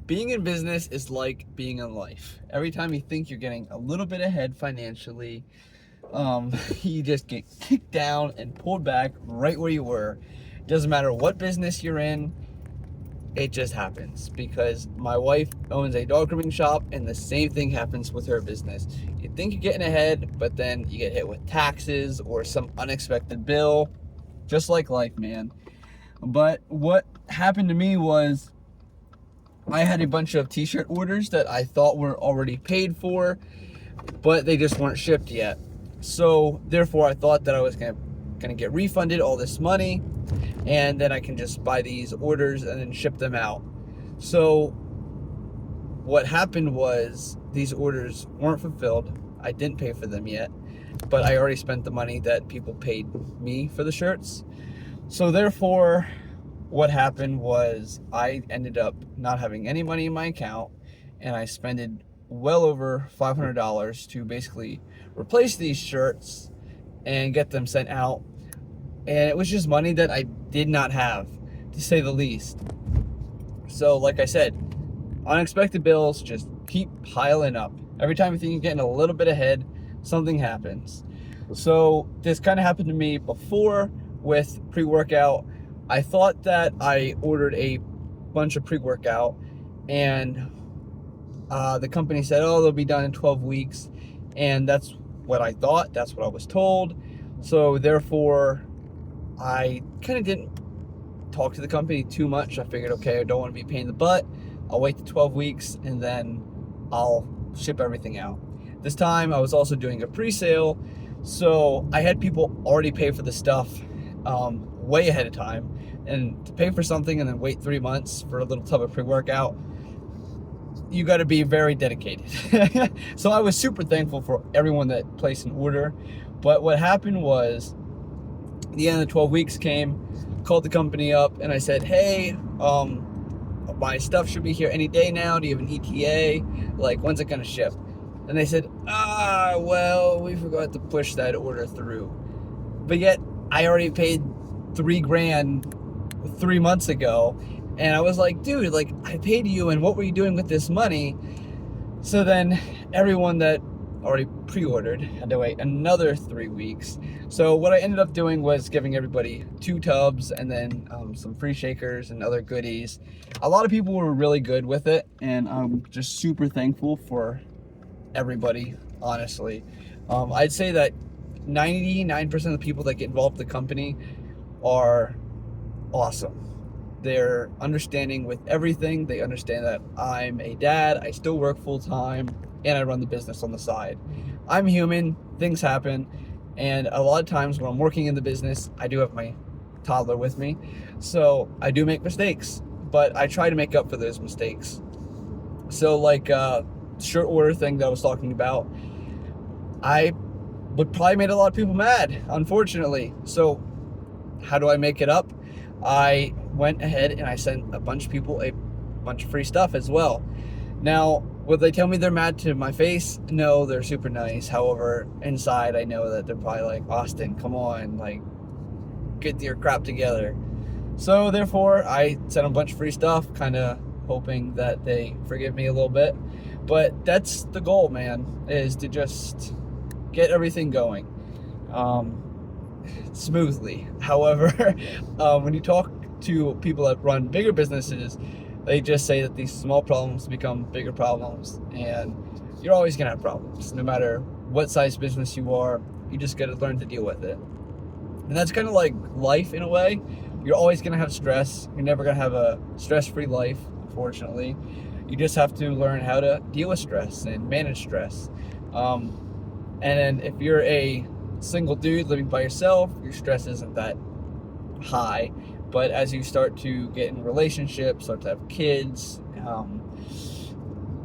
Being in business is like being in life. Every time you think you're getting a little bit ahead financially, you just get kicked down and pulled back right where you were. Doesn't matter what business you're in, it just happens. Because my wife owns a dog grooming shop, and the same thing happens with her business. You think you're getting ahead, but then you get hit with taxes or some unexpected bill. Just like life, man. But what happened to me was I had a bunch of t-shirt orders that I thought were already paid for, but they just weren't shipped yet. So therefore I thought that I was gonna get refunded all this money, and then I can just buy these orders and then ship them out. So what happened was these orders weren't fulfilled. I didn't pay for them yet, but I already spent the money that people paid me for the shirts. So therefore, what happened was I ended up not having any money in my account, and I spent well over $500 to basically replace these shirts and get them sent out. And it was just money that I did not have, to say the least. So like I said, unexpected bills just keep piling up. Every time you think you're getting a little bit ahead, something happens. So this kind of happened to me before with pre-workout. I thought that I ordered a bunch of pre-workout, and the company said, oh, they'll be done in 12 weeks. And that's what I thought. That's what I was told. So therefore, I kind of didn't talk to the company too much. I figured, okay, I don't want to be a pain in the butt. I'll wait the 12 weeks and then I'll ship everything out. This time I was also doing a pre-sale. So I had people already pay for the stuff way ahead of time. And to pay for something and then wait 3 months for a little tub of pre-workout, you got to be very dedicated. So I was super thankful for everyone that placed an order. But what happened was, the end of the 12 weeks came, called the company up, and I said, hey, my stuff should be here any day now. Do you have an ETA? Like, when's it going to ship? And they said, well, we forgot to push that order through. But yet, I already paid $3,000 3 months ago. And I was like, dude, like, I paid you, and what were you doing with this money? So then everyone that already pre-ordered had to wait another 3 weeks. So what I ended up doing was giving everybody 2 tubs and then some free shakers and other goodies. A lot of people were really good with it, and I'm just super thankful for everybody, honestly. I'd say that 99% of the people that get involved in the company are awesome. They're understanding with everything. They understand that I'm a dad, I still work full-time, and I run the business on the side. I'm human, things happen, and a lot of times when I'm working in the business, I do have my toddler with me, so I do make mistakes, but I try to make up for those mistakes. So like shirt order thing that I was talking about, I would probably made a lot of people mad, unfortunately. So how do I make it up? I went ahead and I sent a bunch of people a bunch of free stuff as well. Now, would they tell me they're mad to my face? No, they're super nice. However, inside I know that they're probably like, Austin, come on, like, get your crap together. So therefore, I sent a bunch of free stuff, kind of hoping that they forgive me a little bit. But that's the goal, man, is to just get everything going smoothly. However, when you talk to people that run bigger businesses, they just say that these small problems become bigger problems, and you're always gonna have problems. No matter what size business you are, you just gotta learn to deal with it. And that's kind of like life in a way. You're always gonna have stress. You're never gonna have a stress-free life, unfortunately. You just have to learn how to deal with stress and manage stress. And then if you're a single dude living by yourself, your stress isn't that high. But as you start to get in relationships, start to have kids,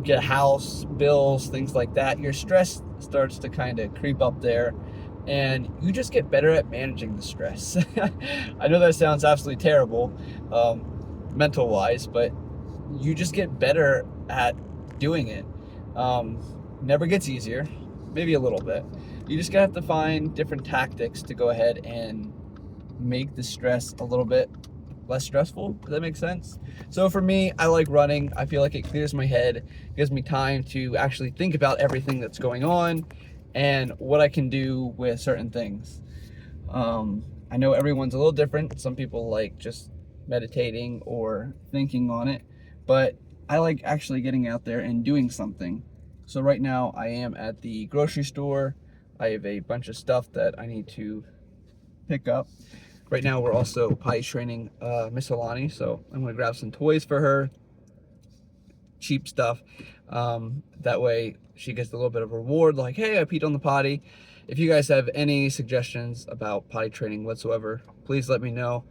get a house, bills, things like that, your stress starts to kind of creep up there, and you just get better at managing the stress. I know that sounds absolutely terrible, mental wise, but you just get better at doing it. Never gets easier, maybe a little bit. You just gotta have to find different tactics to go ahead and make the stress a little bit less stressful. Does that make sense? So for me, I like running. I feel like it clears my head, gives me time to actually think about everything that's going on and what I can do with certain things. I know everyone's a little different. Some people like just meditating or thinking on it, but I like actually getting out there and doing something. So right now I am at the grocery store. I have a bunch of stuff that I need to pick up. Right now we're also potty training Miss Alani, so I'm gonna grab some toys for her, cheap stuff. That way she gets a little bit of a reward, like, hey, I peed on the potty. If you guys have any suggestions about potty training whatsoever, please let me know.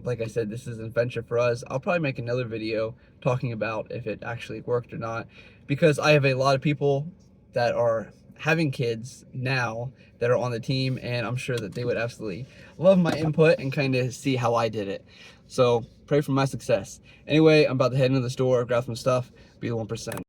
Like I said, this is an adventure for us. I'll probably make another video talking about if it actually worked or not, because I have a lot of people that are having kids now that are on the team, and I'm sure that they would absolutely love my input and kind of see how I did it. So pray for my success. Anyway, I'm about to head into the store, grab some stuff, be the 1%.